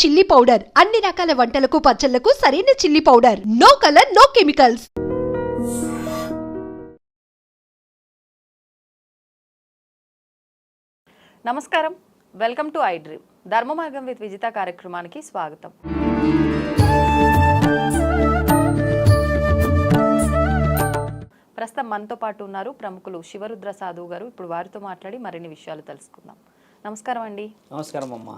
Chilli powder అన్ని రకాల వంటలకు పచ్చళ్లకు సరైన chilli powder. No colour, no chemicals. నమస్కారం, welcome to I dream. Dharma Margam with Vijitha కార్యక్రమానికి స్వాగతం. ప్రస్తుతం మనతో పాటు ఉన్నారు ప్రముఖులు శివరుద్ర సాధువు గారు. ఇప్పుడు వారితో మాట్లాడి మరిన్ని విషయాలు తెలుసుకుందాం. నమస్కారం అండి. నమస్కారం అమ్మా.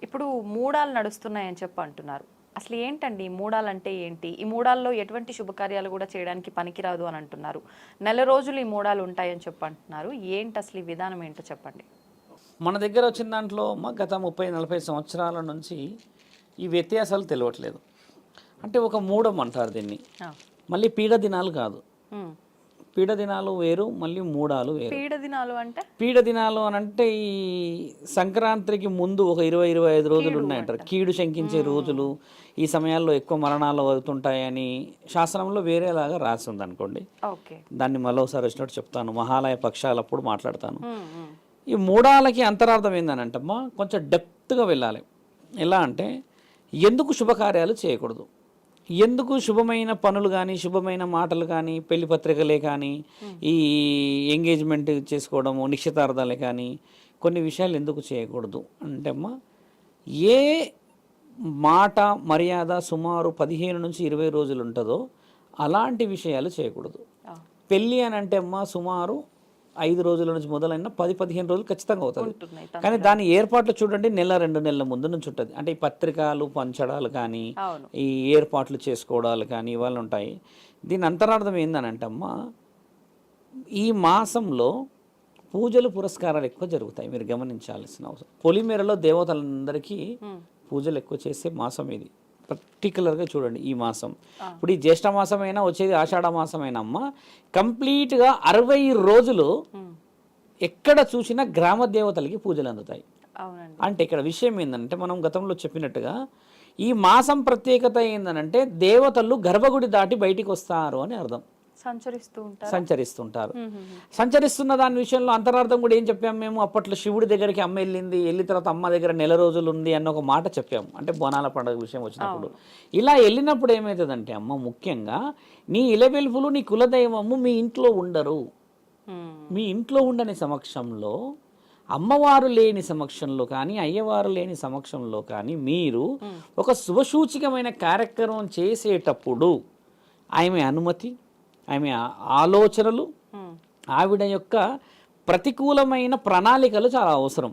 ఇప్పుడు మూడాలు నడుస్తున్నాయని చెప్పి అంటున్నారు. అసలు ఏంటండి మూడాలు అంటే ఏంటి? ఈ మూడాల్లో ఎటువంటి శుభకార్యాలు కూడా చేయడానికి పనికిరాదు అని అంటున్నారు. నెల రోజులు ఈ మూడాలు ఉంటాయని చెప్పి అంటున్నారు. ఏంటి అసలు ఈ విధానం ఏంటో చెప్పండి. మన దగ్గర వచ్చిన దాంట్లో గత 30-40 సంవత్సరాల నుంచి ఈ వ్యత్యాసాలు తెలియట్లేదు. అంటే ఒక మూఢం అంటారు దీన్ని. మళ్ళీ పీడ దినాలు కాదు, పీడ దినాలు వేరు, మళ్ళీ మూడాలు వేరు. పీడ దినాలు అంటే పీడ దినాలు అని అంటే ఈ సంక్రాంతికి ముందు ఒక 20-25 రోజులు ఉన్నాయంటారు. కీడు శంకించే రోజులు, ఈ సమయాల్లో ఎక్కువ మరణాలు అవుతుంటాయని శాస్త్రంలో వేరేలాగా రాసి ఉంది అనుకోండి. దాన్ని మరోసారి వచ్చినట్టు చెప్తాను, మహాలయ పక్షాలప్పుడు మాట్లాడతాను. ఈ మూడాలకి అంతరార్థం ఏందనంటమ్మా, కొంచెం డెప్త్గా వెళ్ళాలి. ఎలా అంటే ఎందుకు శుభకార్యాలు చేయకూడదు, ఎందుకు శుభమైన పనులు కానీ శుభమైన మాటలు కానీ పెళ్లి పత్రికలే కానీ ఈ ఎంగేజ్మెంట్ చేసుకోవడము నిశ్చితార్థాలే కానీ కొన్ని విషయాలు ఎందుకు చేయకూడదు అంటే అమ్మా, ఏ మాట మర్యాద సుమారు 15 నుంచి 20 రోజులు ఉంటుందో అలాంటి విషయాలు చేయకూడదు. పెళ్ళి అని అంటే అమ్మా సుమారు 5 రోజుల నుంచి మొదలైన 10-15 రోజులు ఖచ్చితంగా అవుతుంది. కానీ దాని ఏర్పాట్లు చూడండి, 1-2 నెలల ముందు నుంచి ఉంటుంది. అంటే ఈ పత్రికలు పంచడాలు కానీ ఈ ఏర్పాట్లు చేసుకోవడాలు కానీ ఇవాళ ఉంటాయి. దీని అంతరార్థం ఏందనంటే అమ్మా, ఈ మాసంలో పూజలు పురస్కారాలు ఎక్కువ జరుగుతాయి. మీరు గమనించాల్సిన అవసరం. పొలిమేరలో దేవతలందరికీ పూజలు ఎక్కువ చేసే మాసం ఇది. పర్టికులర్గా చూడండి ఈ మాసం. ఇప్పుడు ఈ జ్యేష్ఠ మాసం అయినా వచ్చేది ఆషాఢ మాసం అయినా అమ్మ, కంప్లీట్గా 60 రోజులు ఎక్కడ చూసినా గ్రామ దేవతలకి పూజలు అందుతాయి. అంటే ఇక్కడ విషయం ఏంటంటే మనం గతంలో చెప్పినట్టుగా ఈ మాసం ప్రత్యేకత ఏందనంటే దేవతలు గర్భగుడి దాటి బయటికి వస్తారు అని అర్థం. సంచరిస్తుంటారు. సంచరిస్తున్న దాని విషయంలో అంతరార్థం కూడా ఏం చెప్పాము మేము అప్పట్లో, శివుడి దగ్గరికి అమ్మ వెళ్ళిన తర్వాత అమ్మ దగ్గర 1 రోజులు ఉంది అన్న ఒక మాట చెప్పాము. అంటే బోనాల పండుగ విషయం వచ్చినప్పుడు ఇలా వెళ్ళినప్పుడు ఏమవుతుందంటే అమ్మ, ముఖ్యంగా నీ ఇలవెల్పులు నీ కులదైవము మీ ఇంట్లో ఉండరు. మీ ఇంట్లో ఉండని సమక్షంలో, అమ్మవారు లేని సమక్షంలో కానీ అయ్యవారు లేని సమక్షంలో కానీ మీరు ఒక శుభసూచికమైన కార్యక్రమం చేసేటప్పుడు ఆమె అనుమతి, ఆమె ఆలోచనలు, ఆవిడ యొక్క ప్రతికూలమైన ప్రణాళికలు చాలా అవసరం.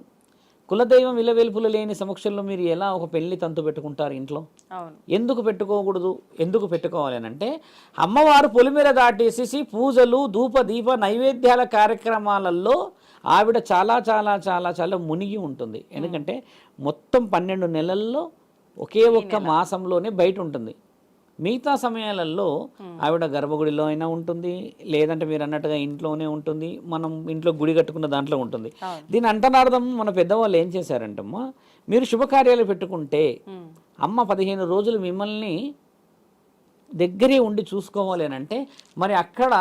కులదైవం ఇలవెల్పులు లేని సమక్షంలో మీరు ఎలా ఒక పెళ్లి తంతు పెట్టుకుంటారు ఇంట్లో? ఎందుకు పెట్టుకోకూడదు, ఎందుకు పెట్టుకోవాలి అని అంటే, అమ్మవారు పొలిమేర దాటేసేసి పూజలు ధూప దీప నైవేద్యాల కార్యక్రమాలలో ఆవిడ చాలా చాలా చాలా చాలా మునిగి ఉంటుంది. ఎందుకంటే మొత్తం 12 నెలల్లో ఒకే ఒక్క మాసంలోనే బయట ఉంటుంది. మిగతా సమయాలలో ఆవిడ గర్భగుడిలో అయినా ఉంటుంది, లేదంటే మీరు అన్నట్టుగా ఇంట్లోనే ఉంటుంది, మనం ఇంట్లో గుడి కట్టుకున్న దాంట్లో ఉంటుంది. దీని అంతరార్థం మన పెద్దవాళ్ళు ఏం చేశారంటమ్మా, మీరు శుభకార్యాలు పెట్టుకుంటే అమ్మ 15 రోజులు మిమ్మల్ని దగ్గరే ఉండి చూసుకోవాలి అని అంటే, మరి అక్కడ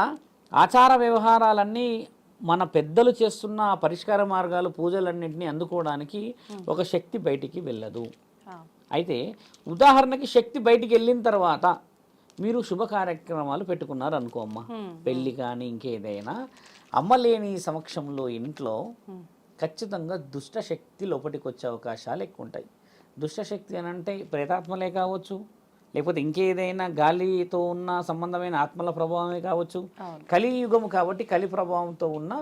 ఆచార వ్యవహారాలన్నీ మన పెద్దలు చేస్తున్న పరిష్కార మార్గాలు పూజలన్నింటినీ అందుకోవడానికి ఒక శక్తి బయటికి వెళ్ళదు. అయితే ఉదాహరణకి శక్తి బయటికి వెళ్ళిన తర్వాత మీరు శుభ కార్యక్రమాలు పెట్టుకున్నారు అనుకో అమ్మ, పెళ్ళి కానీ ఇంకేదైనా, అమ్మ లేని సమక్షంలో ఇంట్లో ఖచ్చితంగా దుష్టశక్తి లోపలికి వచ్చే అవకాశాలు ఎక్కువ ఉంటాయి. దుష్టశక్తి అని అంటే ప్రేతాత్మలే కావచ్చు, లేకపోతే ఇంకేదైనా గాలితో ఉన్న సంబంధమైన ఆత్మల ప్రభావమే కావచ్చు. కలియుగము కాబట్టి కలి ప్రభావంతో ఉన్న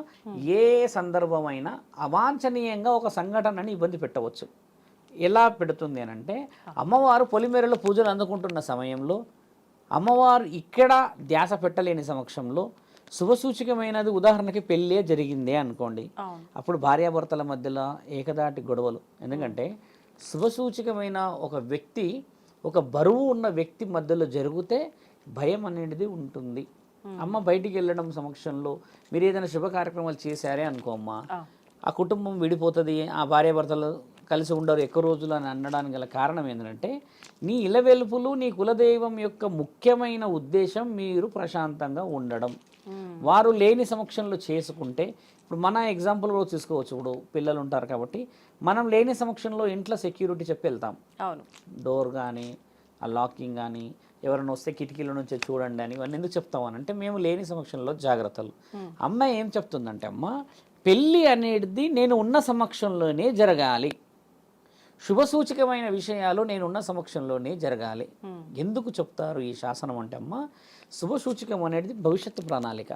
ఏ సందర్భమైనా అవాంఛనీయంగా ఒక సంఘటనని ఇబ్బంది పెట్టవచ్చు. ఎలా పెడుతుంది అని అంటే, అమ్మవారు పొలిమేరలో పూజలు అందుకుంటున్న సమయంలో, అమ్మవారు ఇక్కడ ధ్యాస పెట్టలేని సమక్షంలో శుభసూచికమైనది, ఉదాహరణకి పెళ్ళే జరిగిందే అనుకోండి, అప్పుడు భార్యాభర్తల మధ్యలో ఏకదాటి గొడవలు. ఎందుకంటే శుభసూచికమైన ఒక వ్యక్తి, ఒక బరువు ఉన్న వ్యక్తి మధ్యలో జరిగితే భయం అనేది ఉంటుంది. అమ్మ బయటికి వెళ్ళడం సమక్షంలో మీరు ఏదైనా శుభ కార్యక్రమాలు చేశారే అనుకో అమ్మ, ఆ కుటుంబం విడిపోతుంది, ఆ భార్యాభర్తలు కలిసి ఉండరు ఎక్కువ రోజులు అని అనడానికి గల కారణం ఏంటంటే, నీ ఇలవెల్పులు నీ కులదైవం యొక్క ముఖ్యమైన ఉద్దేశం మీరు ప్రశాంతంగా ఉండడం. వారు లేని సమక్షంలో చేసుకుంటే, ఇప్పుడు మన ఎగ్జాంపుల్ కూడా తీసుకోవచ్చు. ఇప్పుడు పిల్లలు ఉంటారు కాబట్టి మనం లేని సమక్షంలో ఇంట్లో సెక్యూరిటీ చెప్పి వెళ్తాం, అవును. డోర్ కానీ ఆ లాకింగ్ కానీ ఎవరైనా వస్తే కిటికీల నుంచి చూడండి అని, ఇవన్నీ ఎందుకు చెప్తాం అని అంటే మేము లేని సమక్షంలో జాగ్రత్తలు. అమ్మాయి ఏం చెప్తుందంటే, అమ్మ పెళ్ళి అనేది నేను ఉన్న సమక్షంలోనే జరగాలి, శుభసూచకమైన విషయాలు నేను ఉన్న సమక్షంలోనే జరగాలి. ఎందుకు చెప్తారు ఈ శాసనం అంటే అమ్మ, శుభసూచకం అనేది భవిష్యత్తు ప్రణాళిక.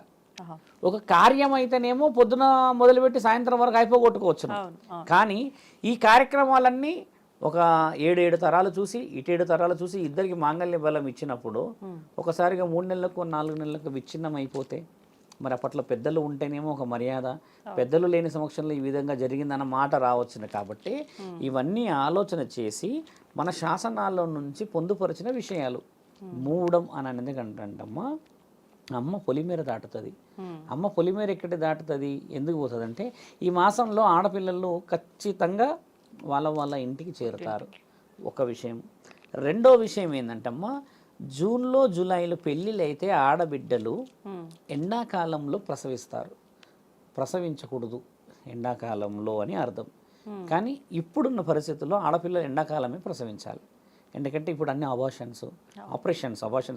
ఒక కార్యం అయితేనేమో పొద్దున మొదలుపెట్టి సాయంత్రం వరకు అయిపోగొట్టుకోవచ్చు, కానీ ఈ కార్యక్రమాలన్నీ ఒక 7 తరాలు చూసి 7 తరాలు చూసి ఇద్దరికి మాంగళ్య బలం ఇచ్చినప్పుడు ఒకసారిగా 3 నెలలకు 4 నెలలకు విచ్ఛిన్నం అయిపోతే, మరి అప్పట్లో పెద్దలు ఉంటేనేమో ఒక మర్యాద, పెద్దలు లేని సమక్షంలో ఈ విధంగా జరిగిందన్న మాట రావచ్చును. కాబట్టి ఇవన్నీ ఆలోచన చేసి మన శాసనాల్లో నుంచి పొందుపరిచిన విషయాలు. మూడం అని అనేది అంటమ్మా, అమ్మ పొలిమేర దాటుతుంది. అమ్మ పొలిమేర ఎక్కడి దాటుతుంది, ఎందుకు పోతుంది అంటే ఈ మాసంలో ఆడపిల్లలు ఖచ్చితంగా వాళ్ళ ఇంటికి చేరుతారు. ఒక విషయం. రెండో విషయం ఏంటంటమ్మా, జూన్లో జూలైలో పెళ్ళిళ్ళు అయితే ఆడబిడ్డలు ఎండాకాలంలో ప్రసవిస్తారు. ప్రసవించకూడదు ఎండాకాలంలో అని అర్థం. కానీ ఇప్పుడున్న పరిస్థితుల్లో ఆడపిల్లలు ఎండాకాలమే ప్రసవించాలి. ఎందుకంటే ఇప్పుడు అన్ని ఆపరేషన్స్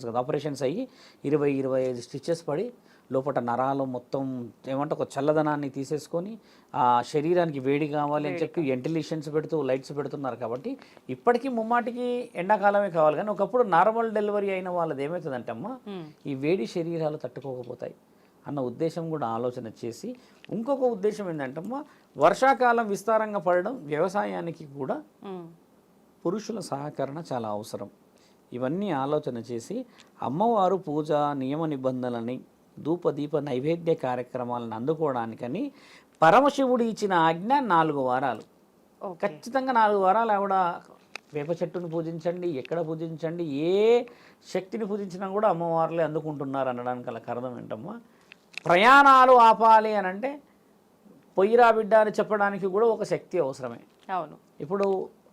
కదా, ఆపరేషన్స్ అయ్యి 20-25 స్టిచెస్ పడి లోపల నరాలు మొత్తం ఏమంటే ఒక చల్లదనాన్ని తీసేసుకొని ఆ శరీరానికి వేడి కావాలి అని చెప్పి వెంటిలేషన్స్ పెడుతూ లైట్స్ పెడుతున్నారు. కాబట్టి ఇప్పటికీ ముమ్మాటికి ఎండాకాలమే కావాలి. కానీ ఒకప్పుడు నార్మల్ డెలివరీ అయిన వాళ్ళది ఏమవుతుందంటే అమ్మ, ఈ వేడి శరీరాలు తట్టుకోకపోతాయి అన్న ఉద్దేశం కూడా ఆలోచన చేసి, ఇంకొక ఉద్దేశం ఏంటంటే అమ్మ, వర్షాకాలం విస్తారంగా పడడం వ్యవసాయానికి కూడా పురుషుల సహకరణ చాలా అవసరం. ఇవన్నీ ఆలోచన చేసి అమ్మవారు పూజ నియమ నిబంధనలని ధూపదీప నైవేద్య కార్యక్రమాలను అందుకోవడానికని పరమశివుడు ఇచ్చిన ఆజ్ఞ 4 వారాలు. ఖచ్చితంగా 4 వారాలు ఆవిడ వేప చెట్టును పూజించండి, ఎక్కడ పూజించండి, ఏ శక్తిని పూజించినా కూడా అమ్మవారులే అందుకుంటున్నారు అనడానికి అలా కారణం ఏంటమ్మా, ప్రయాణాలు ఆపాలి అని అంటే పొయ్యిరా బిడ్డ అని చెప్పడానికి కూడా ఒక శక్తి అవసరమే. అవును. ఇప్పుడు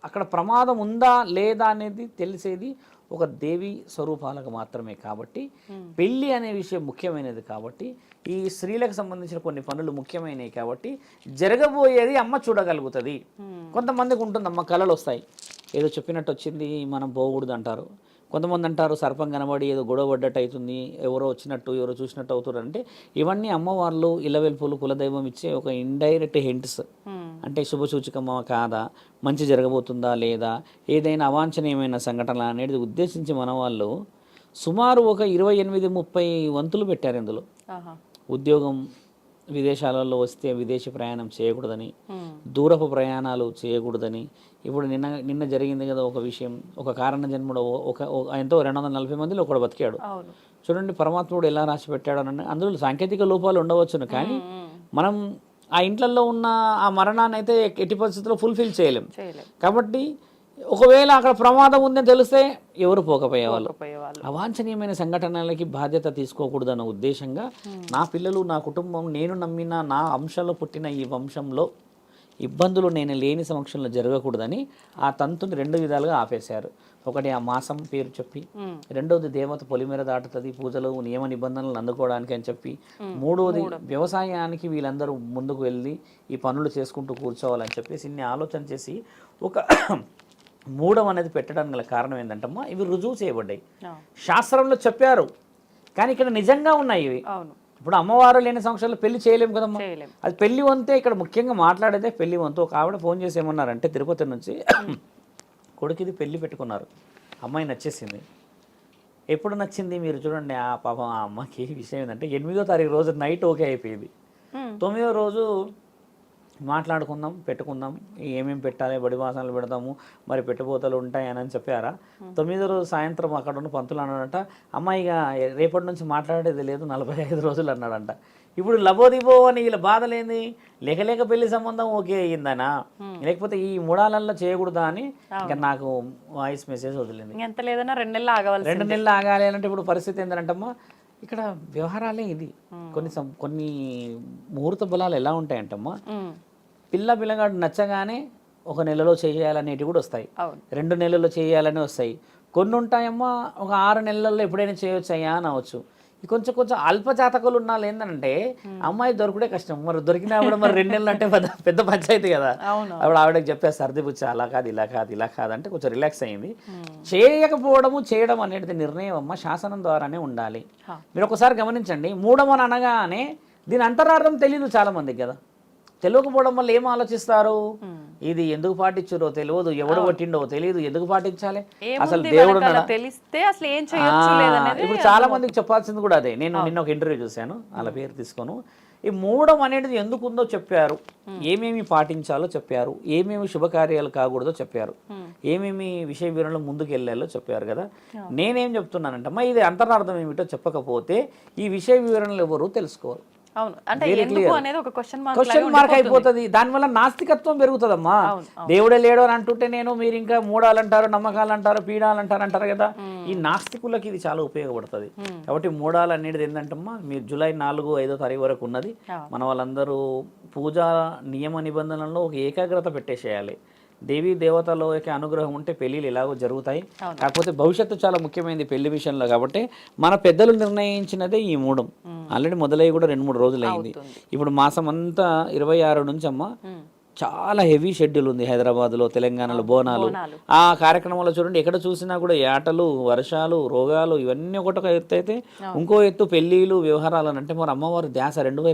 అక్కడ ప్రమాదం ఉందా లేదా అనేది తెలిసేది ఒక దేవి స్వరూపాలకు మాత్రమే. కాబట్టి పెళ్ళి అనే విషయం ముఖ్యమైనది. కాబట్టి ఈ స్త్రీలకు సంబంధించిన కొన్ని పనులు ముఖ్యమైనవి. కాబట్టి జరగబోయేది అమ్మ చూడగలుగుతుంది. కొంతమందికి ఉంటుంది అమ్మ కళలు వస్తాయి, ఏదో చెప్పినట్టు వచ్చింది మనం పోకూడదు అంటారు. కొంతమంది అంటారు సర్పం కనబడి ఏదో గొడవ పడ్డట్టు అవుతుంది, ఎవరో వచ్చినట్టు ఎవరో చూసినట్టు అవుతారు. అంటే ఇవన్నీ అమ్మవార్లు ఇలవెల్పులు కులదైవం ఇచ్చే ఒక ఇండైరెక్ట్ హింట్స్. అంటే శుభసూచకమా కాదా, మంచి జరగబోతుందా లేదా, ఏదైనా అవాంఛనీయమైన సంఘటన అనేది ఉద్దేశించి మన వాళ్ళు సుమారు ఒక 28-30 వంతులు పెట్టారు ఇందులో. ఉద్యోగం విదేశాలలో వస్తే విదేశీ ప్రయాణం చేయకూడదని, దూరపు ప్రయాణాలు చేయకూడదని. ఇప్పుడు నిన్న జరిగింది కదా ఒక విషయం, ఒక కారణ జన్ముడు ఎంతో 240 మందిలో ఒకడు బతికాడు. చూడండి పరమాత్ముడు ఎలా రాసి పెట్టాడు అని. అందులో సాంకేతిక లోపాలు ఉండవచ్చును, కానీ మనం ఆ ఇంట్లలో ఉన్న ఆ మరణాన్ని అయితే ఎట్టి పరిస్థితుల్లో ఫుల్ఫిల్ చేయలేం. కాబట్టి ఒకవేళ అక్కడ ప్రమాదం ఉందని తెలిస్తే ఎవరు పోకపోయేవాళ్ళు. అవాంఛనీయమైన సంఘటనలకి బాధ్యత తీసుకోకూడదన్న ఉద్దేశంగా నా పిల్లలు, నా కుటుంబం, నేను నమ్మిన నా అంశంలో పుట్టిన ఈ వంశంలో ఇబ్బందులు నేను లేని సమక్షంలో జరగకూడదని ఆ తంతుని 2 విధాలుగా ఆపేశారు. ఒకటి ఆ మాసం పేరు చెప్పి, రెండవది దేవత పొలిమేర దాటుతుంది పూజలు నియమ నిబంధనలు అందుకోవడానికి అని చెప్పి, మూడవది వ్యవసాయానికి వీళ్ళందరూ ముందుకు వెళ్ళి ఈ పనులు చేసుకుంటూ కూర్చోవాలని చెప్పేసి ఇన్ని ఆలోచన చేసి ఒక మూడం అనేది పెట్టడానికి గల కారణం ఏంటంటమ్మా, ఇవి రుజువు చేయబడ్డాయి, శాస్త్రంలో చెప్పారు, కానీ ఇక్కడ నిజంగా ఉన్నాయి ఇవి. ఇప్పుడు అమ్మవారు లేని సంవత్సరాలు పెళ్లి చేయలేము కదమ్మా. అది పెళ్లి వంతే ఇక్కడ ముఖ్యంగా మాట్లాడేదే పెళ్లి వంతు. ఒక ఆవిడ ఫోన్ చేసి ఏమన్నారంటే తిరుపతి నుంచి కొడుకుది పెళ్లి పెట్టుకున్నారు, అమ్మాయి నచ్చేసింది. ఎప్పుడు నచ్చింది మీరు చూడండి. ఆ పాపం ఆ అమ్మకి విషయం ఏంటంటే 8వ తారీఖు రోజు నైట్ ఓకే అయిపోయింది. 9వ రోజు మాట్లాడుకుందాం, పెట్టుకుందాం, ఏమేమి పెట్టాలి, బడి వాసనలు పెడతాము, మరి పెట్టుబోతలు ఉంటాయి అని చెప్పారా. 9వ రోజు సాయంత్రం అక్కడ ఉన్న పంతులు అన్నాడంట, అమ్మాయిగా రేపటి నుంచి మాట్లాడేది లేదు 45 రోజులు అన్నాడంట. ఇప్పుడు లబోదిబో అని వీళ్ళ బాధలేంది, లేక పెళ్లి సంబంధం ఓకే అయ్యిందనా, లేకపోతే ఈ మూడాలల్లో చేయకూడదా అని ఇంకా నాకు వాయిస్ మెసేజ్ వదిలింది. ఎంత లేదన్నా 2 నెలలు ఆగాలి, 2 నెలలు ఆగాలి అంటే ఇప్పుడు పరిస్థితి ఏంటంటమ్మా, ఇక్కడ వ్యవహారాలే ఇది. కొన్ని ముహూర్త బలాలు ఎలా ఉంటాయంటమ్మా, పిల్లగాడు నచ్చగానే 1 నెలలో చేయాలనేటివి కూడా వస్తాయి, 2 నెలల్లో చేయాలని వస్తాయి. కొన్ని ఉంటాయమ్మా ఒక 6 నెలల్లో ఎప్పుడైనా చేయొచ్చు అయ్యా అనవచ్చు. కొంచెం కొంచెం అల్ప జాతకులు ఉన్న వాళ్ళు ఏంటంటే అమ్మాయి దొరకడే కష్టం, మరి దొరికినా కూడా మరి 2 నెలలు అంటే పెద్ద పంచాయతీ కదా. అప్పుడు ఆవిడకి చెప్పేసి సర్దిపుచ్చి అలా కాదు ఇలా కాదు ఇలా కాదు అంటే కొంచెం రిలాక్స్ అయింది. చేయకపోవడము చేయడం అనేది నిర్ణయం అమ్మ శాసనం ద్వారానే ఉండాలి. మీరు ఒకసారి గమనించండి, మూఢమని అనగానే దీని అంతరార్థం తెలియదు చాలా మందికి కదా. తెలియకపోవడం వల్ల ఏం ఆలోచిస్తారు, ఇది ఎందుకు పాటించురో తెలియదు, ఎవడు కొట్టిండో తెలియదు, ఎందుకు పాటించాలి, అసలు దేవుడు తెలిస్తే అసలు ఏం చేయొచ్చు లేదనేది. ఇప్పుడు చాలా మందికి చెప్పాల్సింది కూడా అదే. నేను నిన్న ఒక ఇంటర్వ్యూ చూశాను, వాళ్ళ పేరు తీసుకోను. ఈ మూఢం అనేది ఎందుకు ఉందో చెప్పారు, ఏమేమి పాటించాలో చెప్పారు, ఏమేమి శుభకార్యాలు కాకూడదో చెప్పారు, ఏమేమి విషయ వివరణలు ముందుకు వెళ్ళాలో చెప్పారు కదా. నేనేం చెప్తున్నానంటే అమ్మా, ఇది అంతరార్థం ఏమిటో చెప్పకపోతే ఈ విషయ వివరణలు ఎవరు తెలుసుకోరు. అవును, అంటే ఎందుకు అనేది ఒక క్వశ్చన్ మార్క్ అయిపోతుంది. దానివల్ల నాస్తికత్వం పెరుగుతుందమ్మా. దేవుడే లేడు అని అంటుంటే మీరు ఇంకా మూడాలు అంటారు, నమ్మకాలు అంటారు, పీడాలు అంటారు కదా. ఈ నాస్తికులకి ఇది చాలా ఉపయోగపడుతుంది. కాబట్టి మూడాలు అనేది ఏంటంటమ్మా, మీరు జూలై 4-5 తారీఖు వరకు ఉన్నది. మన వాళ్ళందరూ పూజా నియమ నిబంధనల్లో ఒక ఏకాగ్రత పెట్టేసేయాలి. దేవీ దేవతల యొక్క అనుగ్రహం ఉంటే పెళ్ళిళ్ళు ఎలాగో జరుగుతాయి. కాకపోతే భవిష్యత్తు చాలా ముఖ్యమైనది పెళ్లి విషయంలో. కాబట్టి మన పెద్దలు నిర్ణయించినదే ఈ మూఢం. ఆల్రెడీ మొదలయ్యి కూడా 2-3 రోజులు అయింది. ఇప్పుడు మాసం అంతా 26 నుంచి అమ్మ చాలా హెవీ షెడ్యూల్ ఉంది. హైదరాబాద్లో, తెలంగాణలో బోనాలు. ఆ కార్యక్రమంలో చూడండి, ఎక్కడ చూసినా కూడా ఏటలు, వర్షాలు, రోగాలు, ఇవన్నీ ఒకటొక ఎత్తు అయితే ఇంకో ఎత్తు పెళ్ళిళ్ళు, వ్యవహారాలు అని అంటే మరి అమ్మవారి ధ్యాస 2